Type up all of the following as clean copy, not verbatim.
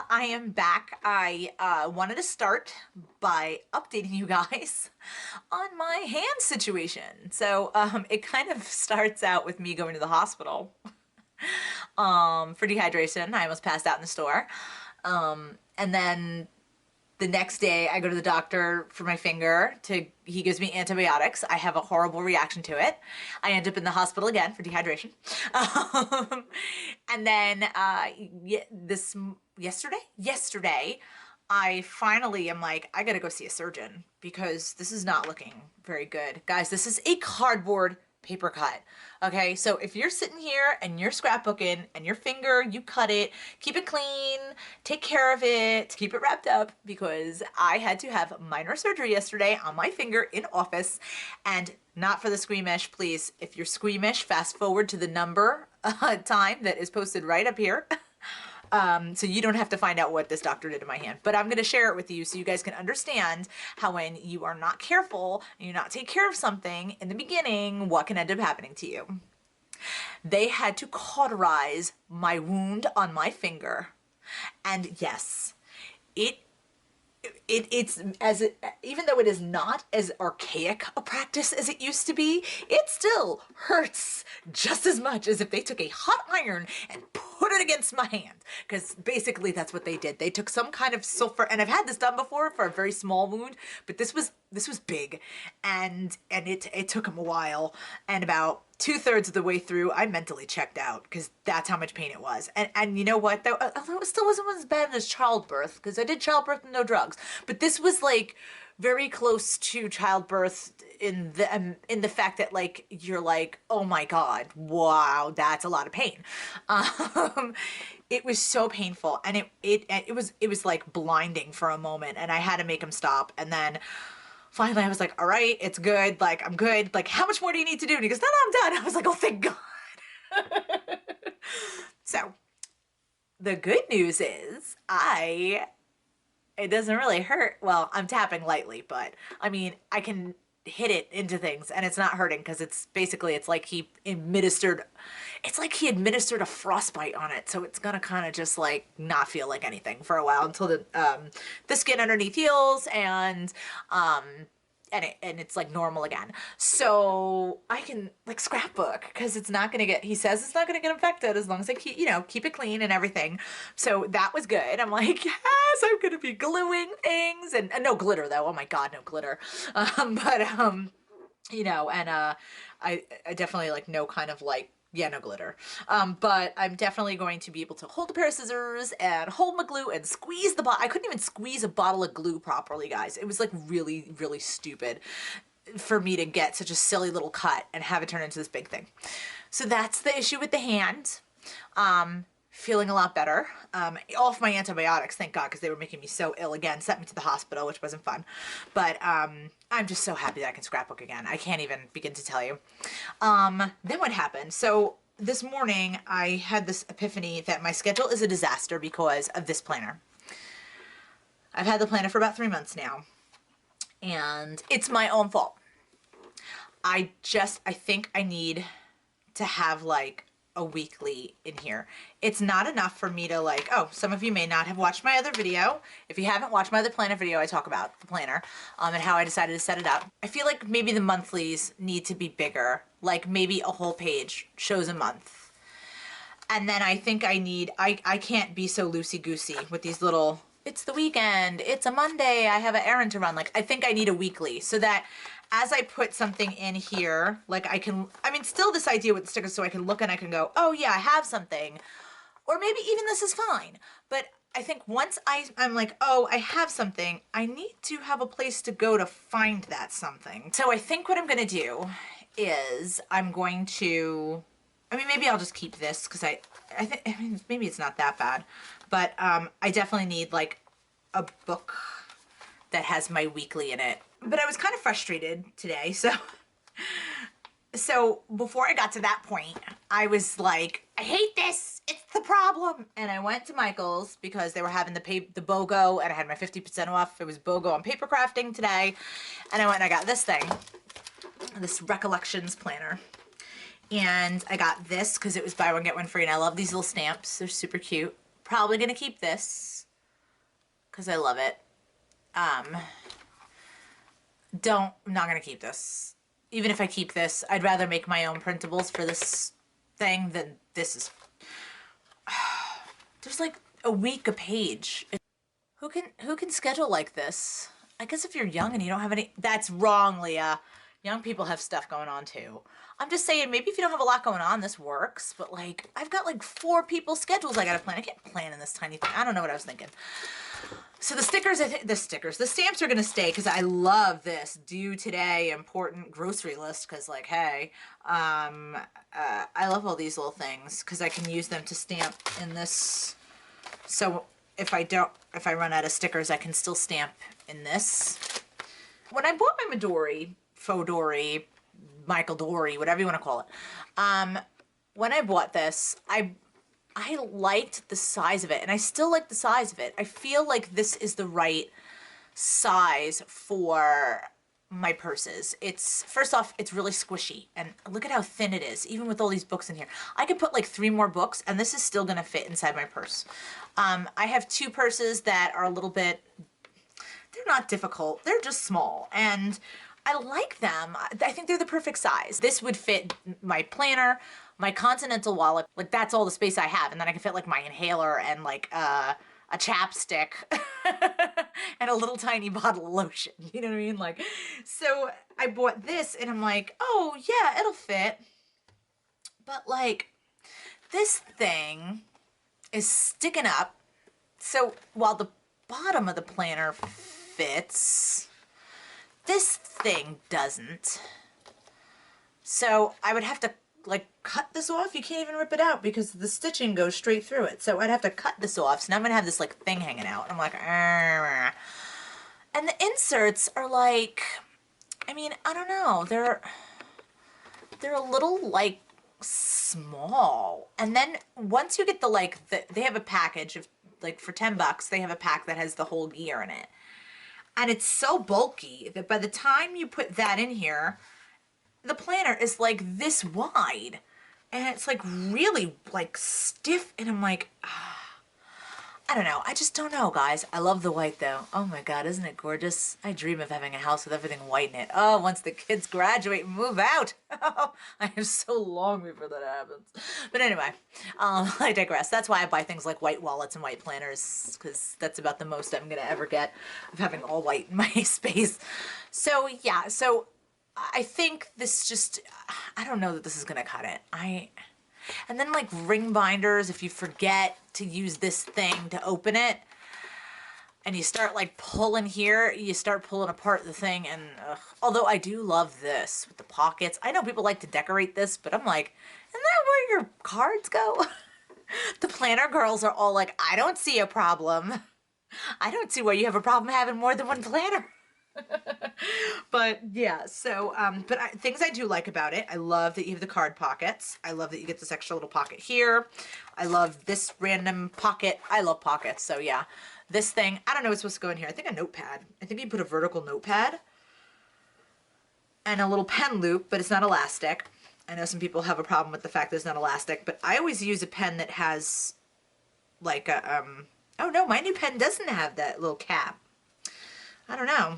I am back. I wanted to start by updating you guys on my hand situation. It kind of starts out with me going to the hospital for dehydration. I almost passed out in the store. And then the next day I go to the doctor for my finger he gives me antibiotics. I have a horrible reaction to it. I end up in the hospital again for dehydration. And then yesterday, I finally am like, I gotta go see a surgeon because this is not looking very good. Guys, this is a cardboard paper cut. Okay, so if you're sitting here and you're scrapbooking and your finger, you cut it, keep it clean, take care of it, keep it wrapped up because I had to have minor surgery yesterday on my finger in office and not for the squeamish, please. If you're squeamish, fast forward to the number time that is posted right up here. So you don't have to find out what this doctor did to my hand. But I'm going to share it with you so you guys can understand how when you are not careful and you not take care of something in the beginning, what can end up happening to you. They had to cauterize my wound on my finger. And yes, even though it is not as archaic a practice as it used to be, it still hurts just as much as if they took a hot iron and put it against my hand. Because basically that's what they did. They took some kind of sulfur, and I've had this done before for a very small wound, but this was big, and it took them a while. And about 2/3 of the way through, I mentally checked out because that's how much pain it was. And you know what? Though, although it still wasn't as bad as childbirth because I did childbirth and no drugs, but this was like very close to childbirth in the fact that like you're like, oh my God, wow, that's a lot of pain. It was so painful, and it was like blinding for a moment, and I had to make him stop, and then. Finally, I was like, all right, it's good. Like, I'm good. Like, how much more do you need to do? And he goes, no, I'm done. I was like, oh, thank God. So, the good news is it doesn't really hurt. Well, I'm tapping lightly, but I mean, I can hit it into things and it's not hurting because it's like he administered a frostbite on it. So it's gonna kind of just like not feel like anything for a while until the skin underneath heals and it's like normal again. So I can like scrapbook because he says it's not gonna get infected as long as I keep it clean and everything. So that was good. I'm like, yes, I'm gonna be gluing things and no glitter though. Oh my God, no glitter. I definitely like no kind of like, yeah, no glitter. But I'm definitely going to be able to hold a pair of scissors and hold my glue and squeeze the bottle. I couldn't even squeeze a bottle of glue properly, guys. It was like really, really stupid for me to get such a silly little cut and have it turn into this big thing. So that's the issue with the hand. Feeling a lot better. Off my antibiotics, thank God, because they were making me so ill again. Sent me to the hospital, which wasn't fun. But I'm just so happy that I can scrapbook again. I can't even begin to tell you. Then what happened? So this morning I had this epiphany that my schedule is a disaster because of this planner. I've had the planner for about 3 months now, and it's my own fault. I think I need to have like a weekly in here. It's not enough for me to like, oh, some of you may not have watched my other video. If you haven't watched my other planner video, I talk about the planner and how I decided to set it up. I feel like maybe the monthlies need to be bigger, like maybe a whole page shows a month. And then I think I can't be so loosey-goosey with these little, it's the weekend, it's a Monday, I have an errand to run. Like, I think I need a weekly so that as I put something in here, like still this idea with the stickers so I can look and I can go, oh yeah, I have something. Or maybe even this is fine. But I think once I'm like, oh, I have something, I need to have a place to go to find that something. So I think what I'm gonna do is maybe I'll just keep this because maybe it's not that bad. But I definitely need like a book that has my weekly in it. But I was kind of frustrated today, so before I got to that point, I was like, I hate this, it's the problem. And I went to Michael's because they were having the BOGO, and I had my 50% off. It was BOGO on paper crafting today. And I went and I got this thing, this Recollections planner. And I got this because it was buy one, get one free, and I love these little stamps. They're super cute. Probably gonna keep this. because I love it. I'm not gonna keep this. Even if I keep this, I'd rather make my own printables for this thing than this is. There's like a week a page. Who can schedule like this? I guess if you're young and you don't have any, that's wrong, Leah. Young people have stuff going on too. I'm just saying, maybe if you don't have a lot going on, this works. But like, I've got like 4 people's schedules I gotta plan. I can't plan in this tiny thing. I don't know what I was thinking. So the stickers, the stamps are gonna stay because I love this due today important grocery list. Because like, hey, I love all these little things because I can use them to stamp in this. So if I run out of stickers, I can still stamp in this. When I bought my Midori, Faux Dory, Michael Dory, whatever you want to call it, when I bought this, I liked the size of it, and I still like the size of it. I feel like this is the right size for my purses. First off, it's really squishy, and look at how thin it is, even with all these books in here. I could put like 3 more books, and this is still gonna fit inside my purse. I have 2 purses that are a little bit, they're not difficult, they're just small, and I like them. I think they're the perfect size. This would fit my planner, my Continental wallet, like that's all the space I have, and then I can fit like my inhaler and like a chapstick and a little tiny bottle of lotion, you know what I mean? Like, so I bought this and I'm like, oh yeah, it'll fit. But like, this thing is sticking up. So while the bottom of the planner fits, this thing doesn't. So I would have to like cut this off. You can't even rip it out because the stitching goes straight through it. So I'd have to cut this off. So now I'm gonna have this like thing hanging out. I'm like, argh. And the inserts are like, I mean, I don't know. They're a little like small. And then once you get they have a package of like for $10, they have a pack that has the whole gear in it. And it's so bulky that by the time you put that in here, the planner is like this wide. And it's like really like stiff. And I'm like, I don't know. I just don't know, guys. I love the white though. Oh my God, isn't it gorgeous? I dream of having a house with everything white in it. Oh, once the kids graduate and move out. Oh, I have so long before that happens. But anyway, I digress. That's why I buy things like white wallets and white planners, because that's about the most I'm going to ever get of having all white in my space. So yeah, so I think this just, I don't know that this is going to cut it. And then like ring binders, if you forget to use this thing to open it and you start like pulling here, you start pulling apart the thing. And although I do love this with the pockets, I know people like to decorate this, but I'm like, isn't that where your cards go? The planner girls are all like, I don't see a problem. I don't see why you have a problem having more than one planner. But yeah, so things I do like about it, I love that you have the card pockets. I love that you get this extra little pocket here. I love this random pocket. I love pockets. So yeah, this thing, I don't know what's supposed to go in here. I think a notepad. I think you put a vertical notepad and a little pen loop, but it's not elastic. I know some people have a problem with the fact that it's not elastic, but I always use a pen that has like a oh no, my new pen doesn't have that little cap. I don't know.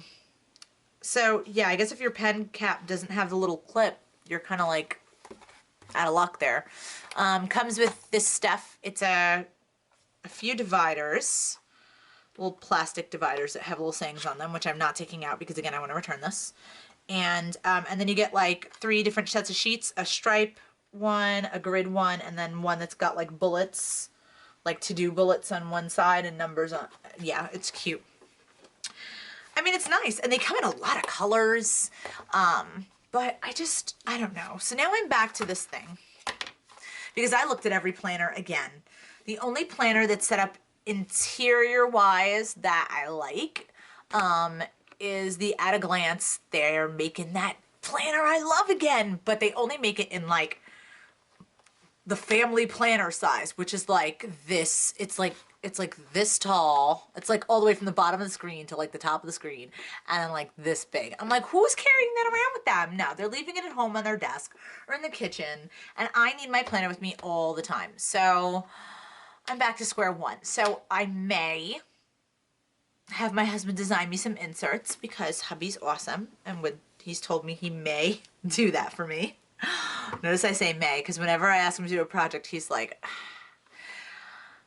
So yeah, I guess if your pen cap doesn't have the little clip, you're kind of like out of luck there. Comes with this stuff. It's a few dividers, little plastic dividers that have little sayings on them, which I'm not taking out because again, I want to return this. And then you get like 3 different sets of sheets, a stripe one, a grid one, and then one that's got like bullets, like to-do bullets on one side and numbers on. Yeah, it's cute. I mean, it's nice, and they come in a lot of colors, but I don't know. So now I'm back to this thing, because I looked at every planner again. The only planner that's set up interior-wise that I like is the At a Glance. They're making that planner I love again, but they only make it in, like, the family planner size, which is like this. It's like this tall. It's like all the way from the bottom of the screen to like the top of the screen, and then like this big. I'm like, who's carrying that around with them? No, they're leaving it at home on their desk or in the kitchen, and I need my planner with me all the time. So I'm back to square one. So I may have my husband design me some inserts because hubby's awesome and he's told me he may do that for me. Notice I say may because whenever I ask him to do a project, he's like,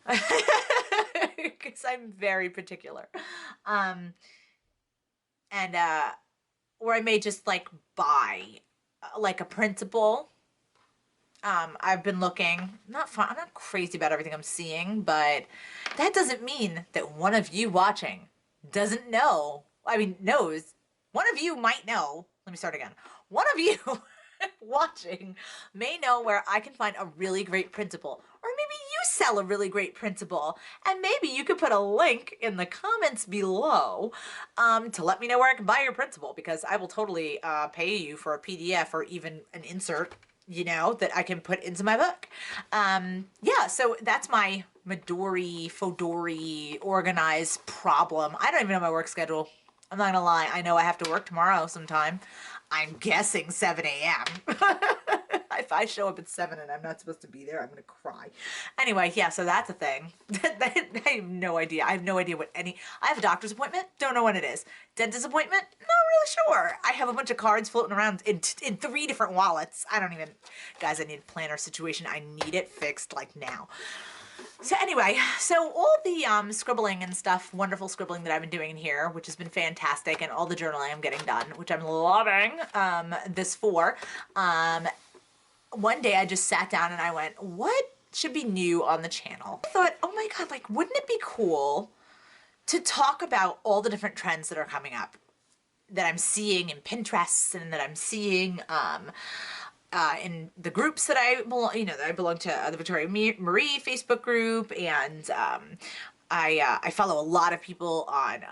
because I'm very particular. And or I may just like buy like a printable. I've been looking, I'm not crazy about everything I'm seeing, but that doesn't mean that one of you watching doesn't know. I mean, knows. One of you might know. Let me start again. One of you watching may know where I can find a really great printable, or maybe you sell a really great printable, and maybe you could put a link in the comments below to let me know where I can buy your printable, because I will totally pay you for a PDF or even an insert, you know, that I can put into my book. Yeah, so that's my Midori, Fodori, organized problem. I don't even know my work schedule. I'm not gonna lie. I know I have to work tomorrow sometime. I'm guessing 7 a.m. If I show up at 7 and I'm not supposed to be there, I'm gonna cry. Anyway, yeah, so that's a thing. I have no idea. I have no idea what I have a doctor's appointment, don't know when it is. Dentist appointment, not really sure. I have a bunch of cards floating around in 3 different wallets. I don't even, guys, I need a planner situation. I need it fixed like now. So anyway, so all the scribbling and stuff, wonderful scribbling that I've been doing in here, which has been fantastic, and all the journaling I'm getting done, which I'm loving this for. One day I just sat down and I went, what should be new on the channel? I thought, oh my God, like, wouldn't it be cool to talk about all the different trends that are coming up that I'm seeing in Pinterest and that I'm seeing in the groups that I belong, you know, that I belong to, the Victoria Marie Facebook group, and I follow a lot of people on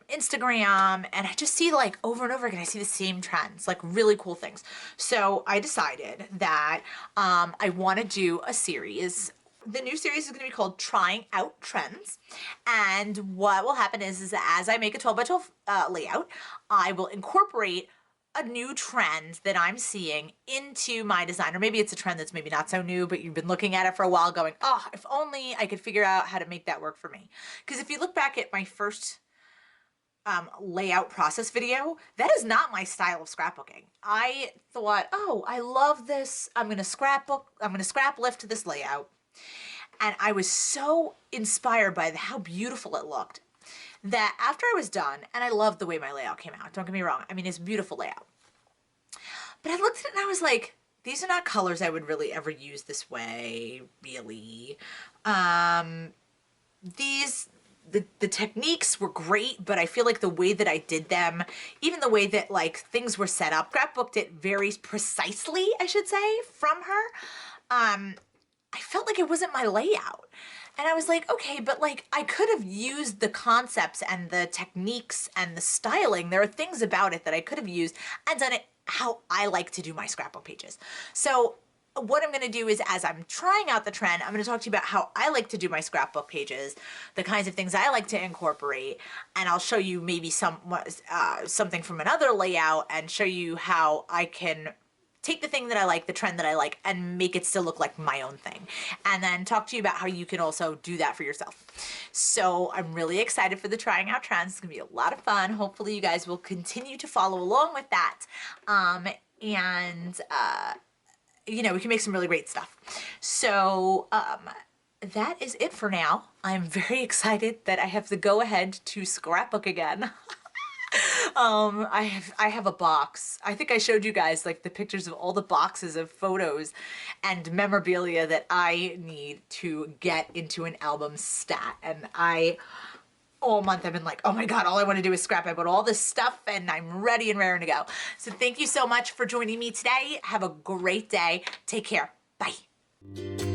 Instagram, and I just see like over and over again, I see the same trends, like really cool things. So I decided that I want to do a series. The new series is going to be called Trying Out Trends. And what will happen is as I make a 12 by 12 layout, I will incorporate a new trend that I'm seeing into my design. Or maybe it's a trend that's maybe not so new, but you've been looking at it for a while going, oh, if only I could figure out how to make that work for me. Because if you look back at my first layout process video, that is not my style of scrapbooking. I thought, oh, I love this. I'm going to scrap lift this layout. And I was so inspired by how beautiful it looked that after I was done, and I loved the way my layout came out, don't get me wrong, I mean, it's a beautiful layout. But I looked at it and I was like, these are not colors I would really ever use this way, really. The techniques were great, but I feel like the way that I did them, even the way that like things were set up, scrapbooked it very precisely, I should say, from her. I felt like it wasn't my layout. And I was like, okay, but like I could have used the concepts and the techniques and the styling. There are things about it that I could have used and done it how I like to do my scrapbook pages. So what I'm going to do is, as I'm trying out the trend, I'm going to talk to you about how I like to do my scrapbook pages, the kinds of things I like to incorporate, and I'll show you maybe something from another layout and show you how I can take the thing that I like, the trend that I like, and make it still look like my own thing. And then talk to you about how you can also do that for yourself. So I'm really excited for the Trying Out Trends. It's gonna be a lot of fun. Hopefully you guys will continue to follow along with that. You know, we can make some really great stuff. So that is it for now. I'm very excited that I have the go-ahead to scrapbook again. I have a box. I think I showed you guys like the pictures of all the boxes of photos and memorabilia that I need to get into an album stat. And all month I've been like, oh my God, all I want to do is scrap. I bought all this stuff and I'm ready and raring to go. So thank you so much for joining me today. Have a great day. Take care. Bye.